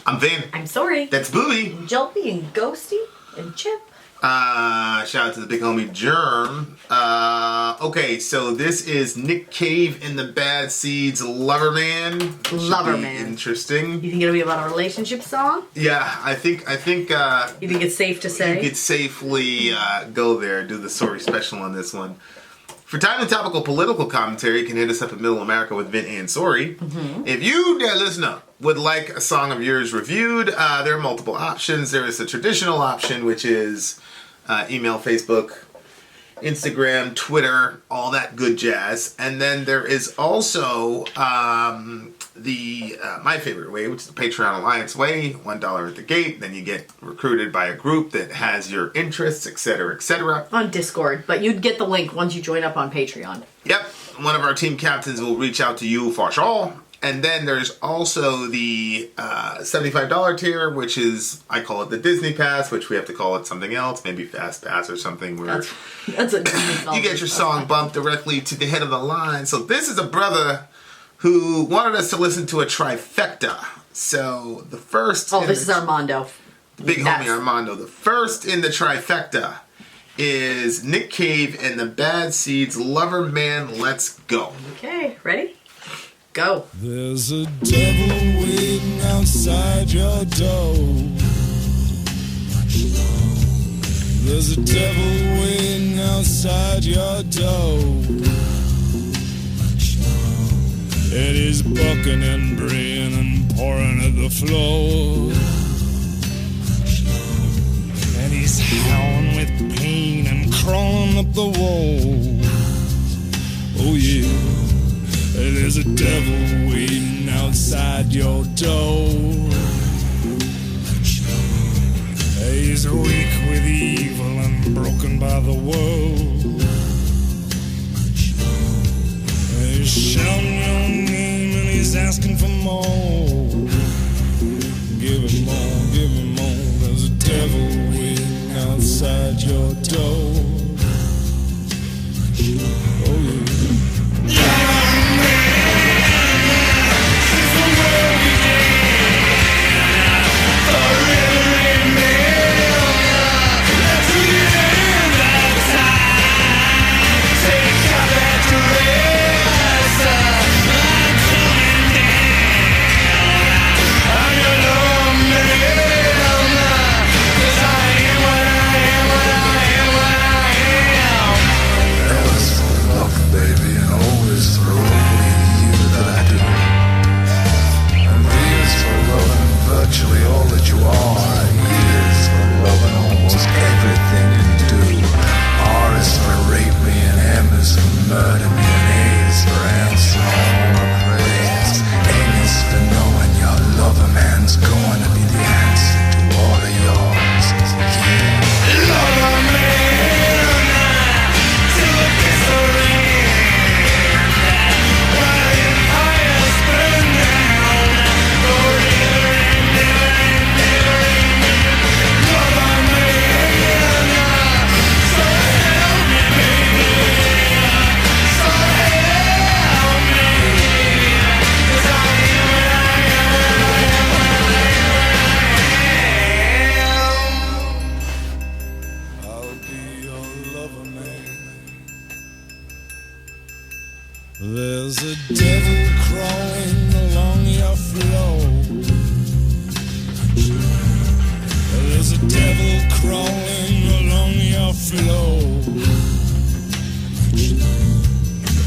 I'm Vin. I'm Sori. That's Booby. Jelpy and Ghosty and Chip. Shout out to the big homie Germ. Okay, so this is Nick Cave and the Bad Seeds, Loverman. Loverman. Interesting. You think it'll be about a relationship song? Yeah, I think. You think it's safe to say? You could safely go there, do the Sori special on this one. For time and topical political commentary, you can hit us up at Middle America with Vin and Sori. Mm-hmm. If you, dear listener, would like a song of yours reviewed, there are multiple options. There is the traditional option, which is email, Facebook, Instagram, Twitter, all that good jazz. And then there is also my favorite way, which is the Patreon Alliance way, $1 at the gate. Then you get recruited by a group that has your interests, etc., etc. On Discord, but you'd get the link once you join up on Patreon. Yep. One of our team captains will reach out to you for sure. And then there's also the $75 tier, which is, I call it the Disney Pass, which we have to call it something else, maybe Fast Pass or something, where that's a Disney you get your song bumped directly to the head of the line. So this is a brother who wanted us to listen to a trifecta. So the first... Oh, this is Armando. Big homie Armando. The first in the trifecta is Nick Cave and the Bad Seeds, Loverman. Let's go. Okay, ready? Go. There's a devil waiting outside your door. There's a devil waiting outside your door. And he's bucking and braying and pouring at the floor. And he's howling with pain and crawling up the wall. Oh yeah. There's a devil waiting outside your door. He's weak with evil and broken by the world. He's shouting your name and he's asking for more. Give him more, give him more. There's a devil waiting outside your door. Oh yeah. There's a devil crawling along your floor. There's a devil crawling along your floor.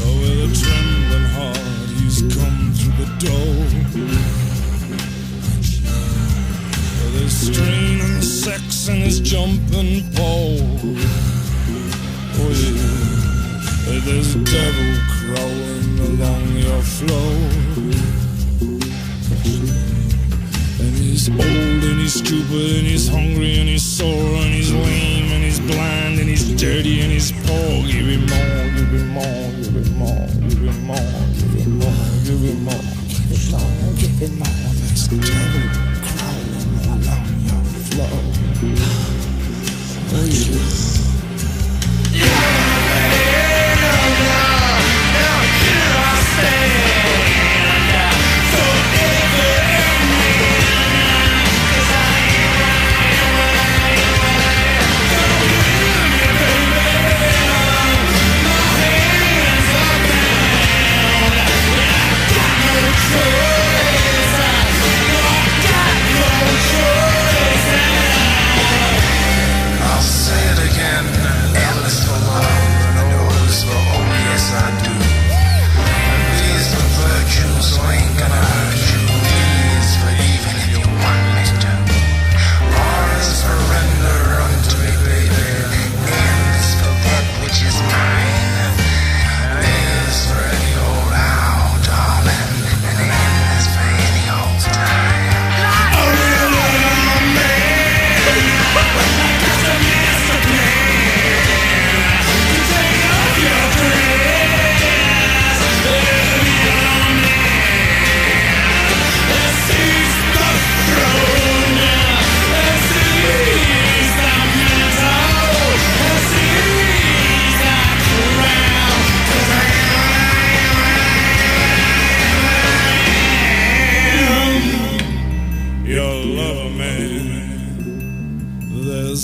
Oh, with a trembling heart, he's come through the door. There's strain and sex and his jumping pole. Oh, yeah. There's a devil crawling along your floor. And he's old and he's stupid and he's hungry and he's sore and he's lame and he's blind and he's dirty and he's poor. Give him more, give him more, give him more, give him more, give him more, give him more, give him more, give him more. There's a devil crawling along your floor. Oh, yeah. Now here I stand, so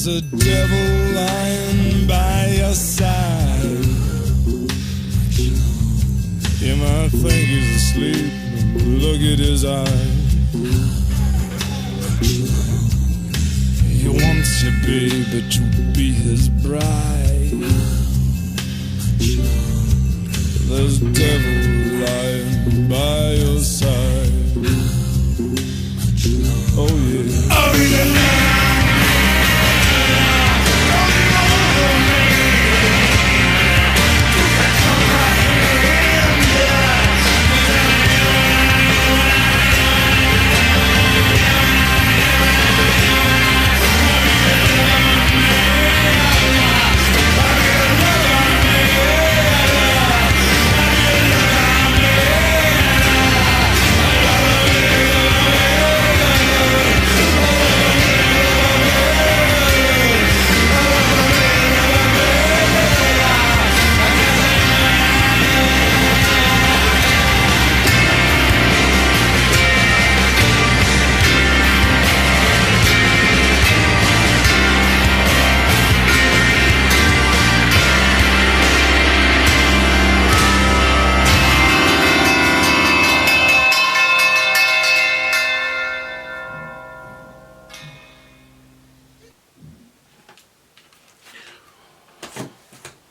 There's a devil lying by your side. You might think he's asleep. Look at his eyes. He wants you, baby, to be his bride. There's a devil lying by your side. Oh yeah. Oh yeah.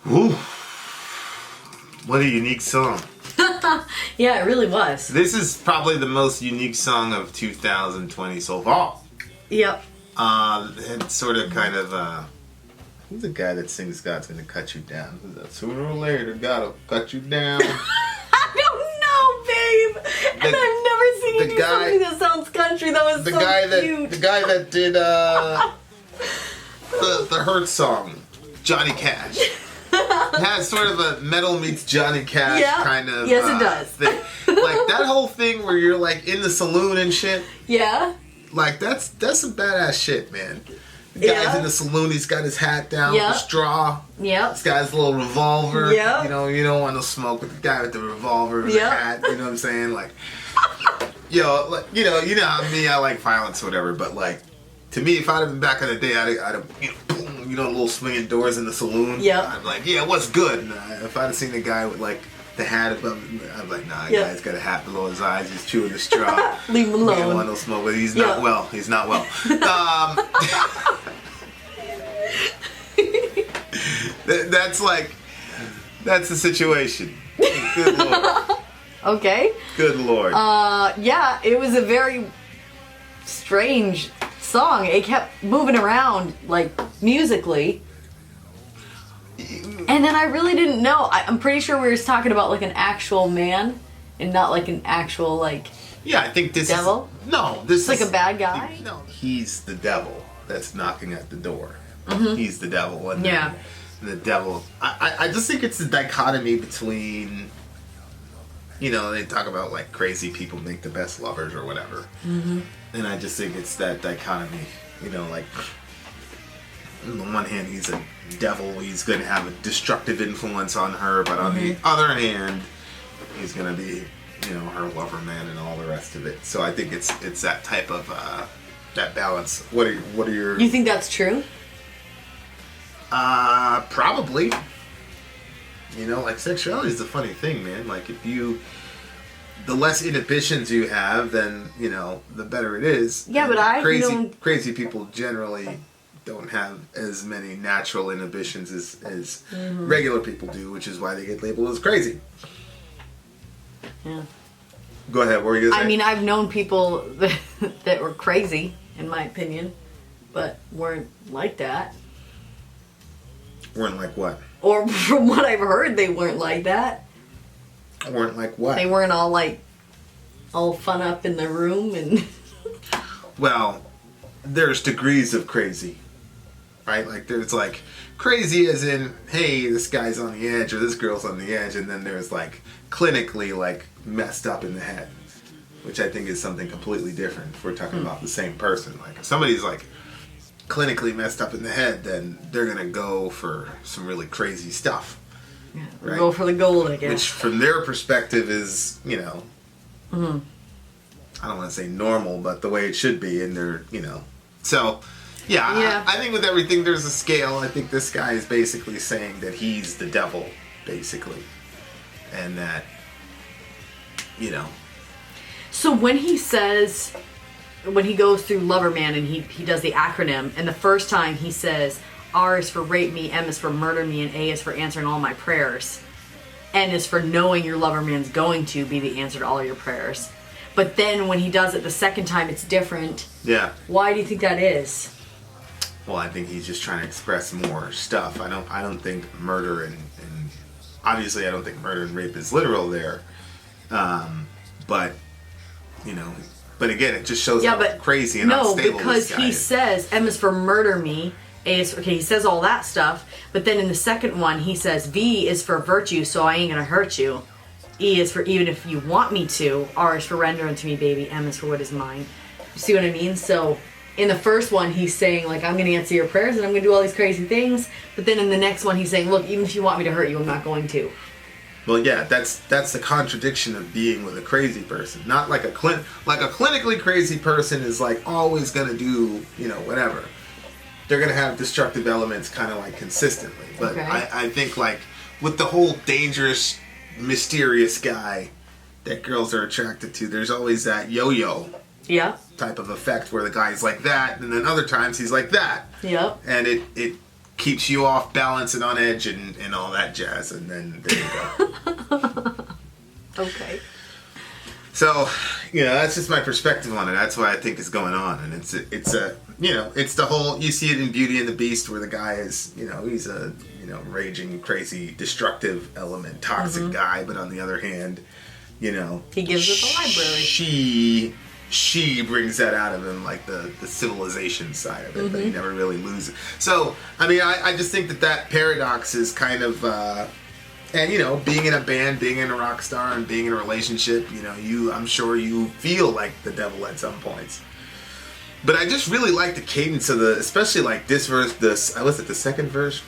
Ooh. What a unique song. Yeah, it really was. This is probably the most unique song of 2020 so far. Yep. It's sort of kind of, who's the guy that sings God's Gonna Cut You Down? Who's that? Sooner or later, God'll cut you down. I don't know, babe. And I've never seen you do something that sounds country. That was so cute. The guy that did, the Hurt song, Johnny Cash. It has sort of a metal meets Johnny Cash kind of yes, it does. thing. Like that whole thing where you're like in the saloon and shit. Yeah. Like that's some badass shit, man. The guy's in the saloon, he's got his hat down with a straw. Yep. This guy's little revolver. Yep. You know, you don't want no smoke with the guy with the revolver and the hat, you know what I'm saying? Like yo, like you know how me, I like violence or whatever, but like to me, if I'd have been back in the day, I'd have boom, little swinging doors in the saloon. Yeah. I'm like, yeah, what's good? And if I'd have seen the guy with like the hat above, I'm like, nah, the guy's got a hat below his eyes. He's chewing the straw. Leave him alone. He don't want no smoke, but he's not well. He's not well. That's the situation. Good Lord. Okay. Good Lord. Yeah, it was a very strange song. It kept moving around, like, musically. And then I really didn't know. I'm pretty sure we were talking about, like, an actual man and not, like, an actual, like... Yeah, I think this devil? This is... like a bad guy? No, he's the devil that's knocking at the door. Mm-hmm. He's the devil. And the devil... I just think it's the dichotomy between... You know, they talk about, like, crazy people make the best lovers or whatever. Mm-hmm. And I just think it's that dichotomy. You know, like... On the one hand, he's a devil. He's going to have a destructive influence on her. But on the other hand, he's going to be, you know, her lover man and all the rest of it. So I think it's that type of, that balance. What are your... You think that's true? Probably. You know, like, sexuality is a funny thing, man. Like, if you... The less inhibitions you have, then, you know, the better it is. Yeah, but crazy people generally don't have as many natural inhibitions as regular people do, which is why they get labeled as crazy. Yeah. Go ahead, what were you going to say? I mean, I've known people that were crazy, in my opinion, but weren't like that. Weren't like what? Or from what I've heard, they weren't like that. Weren't like what? They weren't all like, all fun up in the room and... Well, there's degrees of crazy, right? Like, there's like crazy as in, hey, this guy's on the edge or this girl's on the edge, and then there's like clinically like messed up in the head, which I think is something completely different if we're talking about the same person. Like, if somebody's like clinically messed up in the head, then they're gonna go for some really crazy stuff. Yeah, right? Go for the gold, I guess. Which from their perspective is, you know, I don't want to say normal, but the way it should be, and they're, you know. So, Yeah, Yeah. I think with everything there's a scale. I think this guy is basically saying that he's the devil, basically. And that, you know. So when he says, when he goes through Loverman and he does the acronym, and the first time he says, R is for rape me, M is for murder me, and A is for answering all my prayers. N is for knowing your Loverman's going to be the answer to all your prayers. But then when he does it the second time, it's different. Yeah. Why do you think that is? Well, I think he's just trying to express more stuff. I don't think murder and obviously I don't think murder and rape is literal there. But you know, but again, it just shows how crazy and unstable this guy because he is. says M is for murder me, A is for, okay, he says all that stuff, but then in the second one he says V is for virtue, so I ain't gonna hurt you. E is for even if you want me to. R is for render unto me, baby. M is for what is mine. You see what I mean? So in the first one, he's saying, like, I'm going to answer your prayers and I'm going to do all these crazy things. But then in the next one, he's saying, look, even if you want me to hurt you, I'm not going to. Well, yeah, that's the contradiction of being with a crazy person. Not like a clinically crazy person is like always going to do, you know, whatever. They're going to have destructive elements kind of like consistently. But Okay. I think like with the whole dangerous, mysterious guy that girls are attracted to, there's always that yo-yo Yeah. type of effect where the guy's like that, and then other times he's like that. Yep. And it keeps you off balance and on edge and all that jazz, and then there you go. Okay. So, you know, that's just my perspective on it. That's what I think is going on, and it's a you know, it's the whole, you see it in Beauty and the Beast where the guy is, you know, he's a, you know, raging, crazy, destructive element, toxic guy, but on the other hand, you know, He gives it the library. She brings that out of him, like the civilization side of it, but he never really loses. So, I mean, I just think that paradox is kind of, and you know, being in a band, being in a rock star, and being in a relationship, you know, I'm sure you feel like the devil at some points. But I just really like the cadence of especially like this verse, was it the second verse?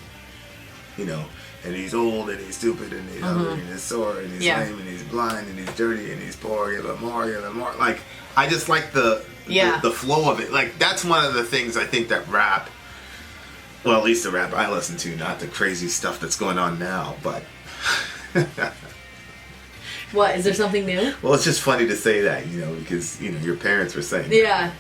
You know, and he's old and he's stupid and he's hungry and he's sore and he's lame and he's blind and he's dirty and he's poor, give him more. Like, I just like the flow of it. Like, that's one of the things I think that rap, well, at least the rap I listen to, not the crazy stuff that's going on now, but... What, is there something new? Well, it's just funny to say that, you know, because, you know, your parents were saying that. Yeah.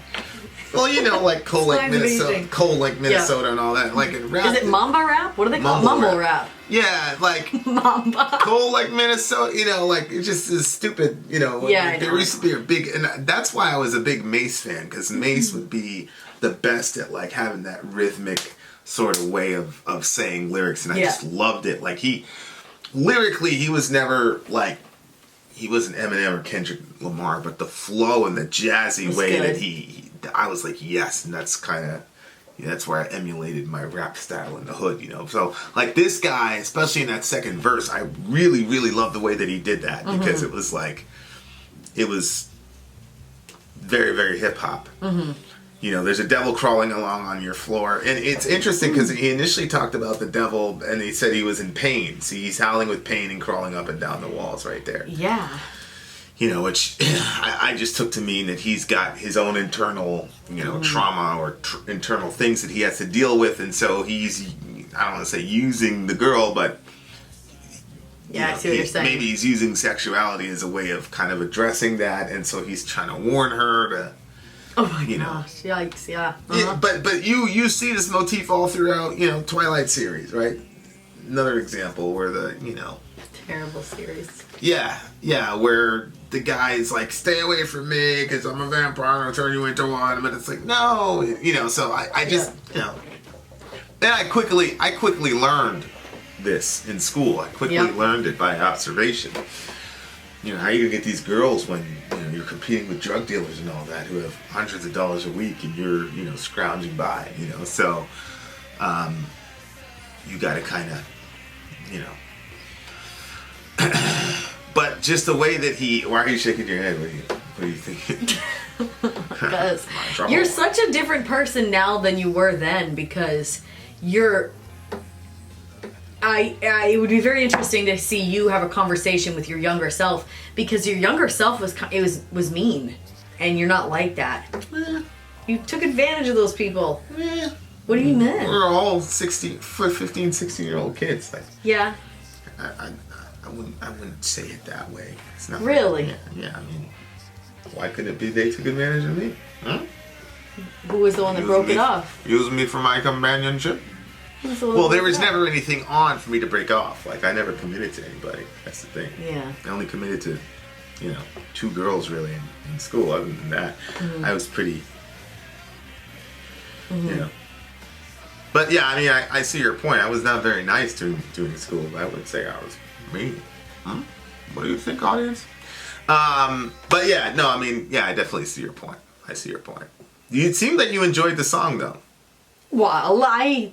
Well, you know, like Cold Lake, Minnesota and all that. Like in rap. Is it Mamba rap? What do they call it? Mumble rap. Yeah, like Mamba. Cold Lake, Minnesota, you know, like it just is stupid, you know. Yeah, like, there used to be a big, and that's why I was a big Mace fan, because Mace would be the best at like having that rhythmic sort of way of saying lyrics, and I just loved it. Like lyrically, he was never like, he wasn't Eminem or Kendrick Lamar, but the flow and the jazzy way good. that I was like, yes, and that's kind of, that's where I emulated my rap style in the hood, you know. So, like, this guy, especially in that second verse, I really, really love the way that he did that, because it was like, it was very, very hip hop. You know, there's a devil crawling along on your floor, and it's interesting because he initially talked about the devil, and he said he was in pain. See, he's howling with pain and crawling up and down the walls right there. Yeah. You know, which I just took to mean that he's got his own internal, you know, trauma or internal things that he has to deal with, and so he's, I don't want to say using the girl, but Yeah, I see what you're saying. maybe he's using sexuality as a way of kind of addressing that, and so he's trying to warn her to, Oh my you know. gosh! Yikes! Yeah. Yeah, but you see this motif all throughout, you know, Twilight series, right? Another example where the, you know, Terrible series. yeah, where the guy's like, stay away from me because I'm a vampire and I'll turn you into one, but it's like, no, you know. So I just, you know, then I quickly learned this in school. I quickly learned it by observation. You know, how you get these girls when, you know, you're competing with drug dealers and all that who have hundreds of dollars a week and you're, you know, scrounging by, you know. So you got to kind of, you know. But just the way that why are you shaking your head? What are you thinking? Because you're such a different person now than you were then, because you're... it would be very interesting to see you have a conversation with your younger self, because your younger self was mean, and you're not like that. You took advantage of those people. Eh, What do you mean? we're all 15, 16-year-old kids. Like, Yeah. I wouldn't say it that way. It's not Really? Like, yeah, I mean, why couldn't it be they took advantage of me? Huh? Who was the one that broke it off? Using me for my companionship? Who was the one Well, that there broke was it off? never anything on for me to break off. Like, I never committed to anybody. That's the thing. Yeah. I only committed to, 2 girls really in school. Other than that, I was pretty, But yeah, I mean, I see your point. I was not very nice during school. I would say I was mean. What do you think, audience? But yeah, no, I mean, yeah, I definitely see your point. I see your point. It seemed that you enjoyed the song, though. Well, I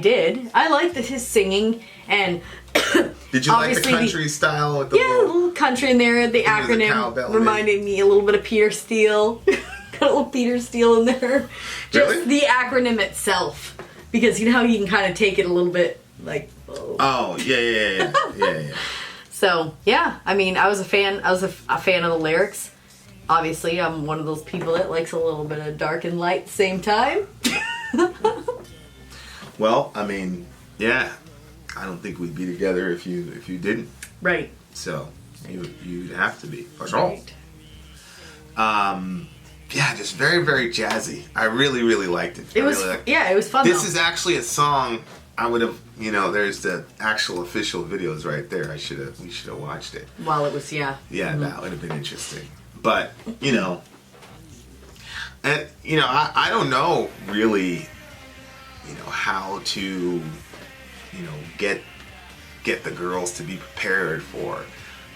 did. I liked his singing, and Did you like the obviously country style with the a little country in there. The There was a cowbell acronym in reminded me a little bit of Peter Steele. Got a little Peter Steele in there. Just Really? the acronym itself, because you know how you can kind of take it a little bit like. Oh, yeah. So yeah, I mean, I was a fan. I was a fan of the lyrics. Obviously, I'm one of those people that likes a little bit of dark and light at the same time. Well, I mean, yeah. I don't think we'd be together if you didn't. Right. So you'd have to be for sure. Right. Yeah, just very, very jazzy. I really, really liked it. It was really liked it was fun. This though. is actually a song I would have. There's the actual official videos right there. We should have watched it. While it was Yeah, that would have been interesting. But and I don't know really, how to, get the girls to be prepared for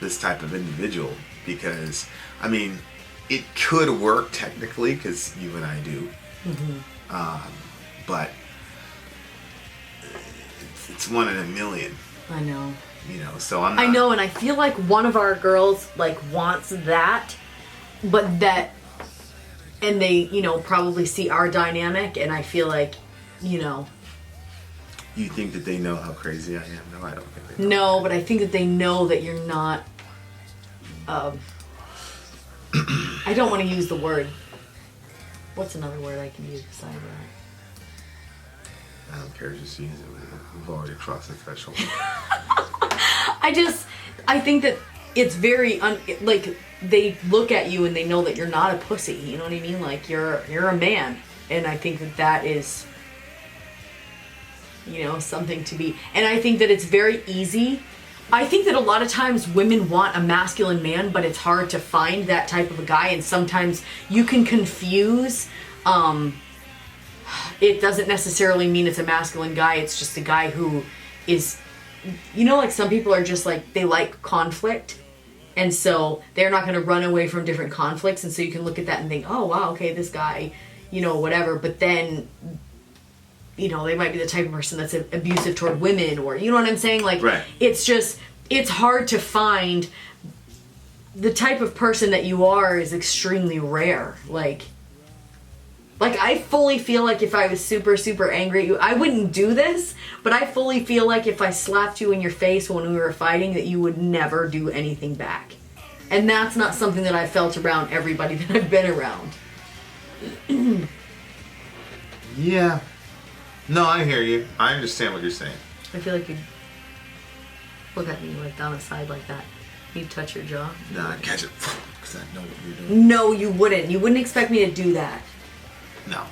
this type of individual, because I mean, it could work technically because you and I do, but it's one in a million. I know. So I'm not, I know, and I feel like one of our girls wants that, but that, and they probably see our dynamic, and I feel like You think that they know how crazy I am? No, I don't think they know. No, but I think that they know that you're not. I don't want to use the word. What's another word I can use besides that? I don't care, just use it. We've already crossed the threshold. I think that it's very they look at you and they know that you're not a pussy. You know what I mean? Like you're a man, and I think that is something to be. And I think that it's very easy. I think that a lot of times women want a masculine man, but it's hard to find that type of a guy, and sometimes you can confuse. It doesn't necessarily mean it's a masculine guy. It's just a guy who is, some people are just they like conflict. And so they're not going to run away from different conflicts. And so you can look at that and think, oh, wow, okay, this guy, whatever. But then, they might be the type of person that's abusive toward women, or, you know what I'm saying? Right. It's hard to find. The type of person that you are is extremely rare. I fully feel like if I was super, super angry at you, I wouldn't do this, but I fully feel like if I slapped you in your face when we were fighting, that you would never do anything back. And that's not something that I felt around everybody that I've been around. Yeah. No, I hear you. I understand what you're saying. I feel like you'd look at me down the side like that. You'd touch your jaw. Nah, I'd catch it because I know what you're doing. No, you wouldn't. You wouldn't expect me to do that. No.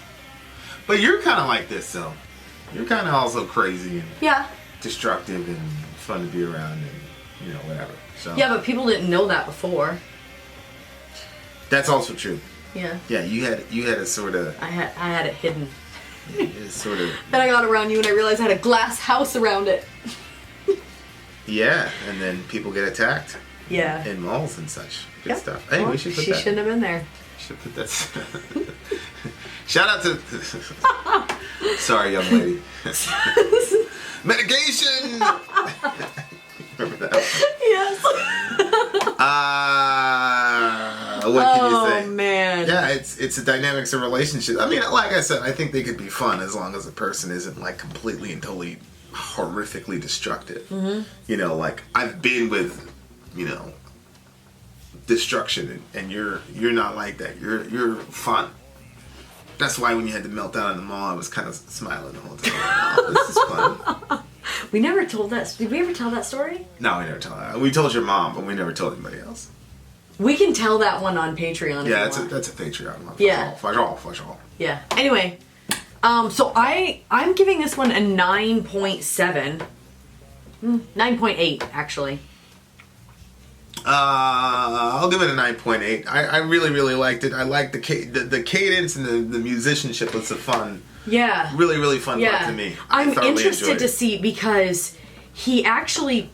But you're kind of like this, though. You're kind of also crazy and destructive and fun to be around and, whatever. So Yeah, but people didn't know that before. that's also true. Yeah. Yeah, you had a sort of... I had it hidden. sort of... Then I got around you and I realized I had a glass house around it. Yeah, and then people get attacked. Yeah. In malls and such. Good Yep. stuff. Hey, Well, we should put she that... shouldn't have been there. Should put that... Shout out to... Sorry, young lady. Medication! Remember that? Yes. What can you say? Oh, man. Yeah, it's a dynamics of relationship. I mean, like I said, I think they could be fun as long as the person isn't completely and totally horrifically destructive. Mm-hmm. I've been with, destruction, and you're not like that. You're fun. That's why when you had the meltdown in the mall, I was kind of smiling the whole time. Oh, this is fun. We never told that. Did we ever tell that story? No, we never told that. We told your mom, but we never told anybody else. We can tell that one on Patreon. Yeah, if you want. that's a Patreon one. Yeah. For all. Yeah. Anyway, so I'm giving this one a 9.7. 9.8 actually. I'll give it a 9.8. I really, really liked it. I liked the cadence and the musicianship was a fun. Yeah. Really, really fun part to me. I'm thoroughly interested enjoyed to it. see because he actually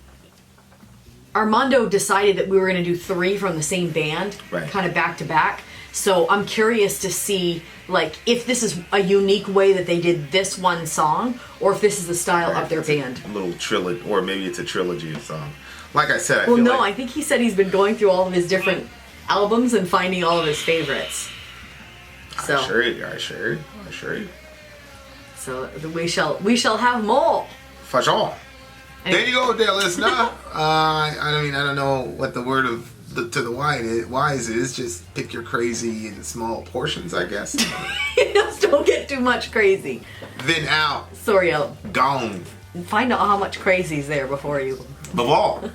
Armando decided that we were going to do 3 from the same band, Right. kind of back to back. So I'm curious to see, like, if this is a unique way that they did this one song, or if this is the style of their band. A little trilogy, or maybe it's a trilogy of songs. Like I said, Well, feel no, like I think he said he's been going through all of his different albums and finding all of his favorites. So, I sure. so we shall have more. For sure. There you go, dear listener. I don't know what the word of to the wise is. Just pick your crazy in small portions, I guess. Just don't get too much crazy. Vin out. Sorry, Gone. find out how much crazy's there before you. Bavall.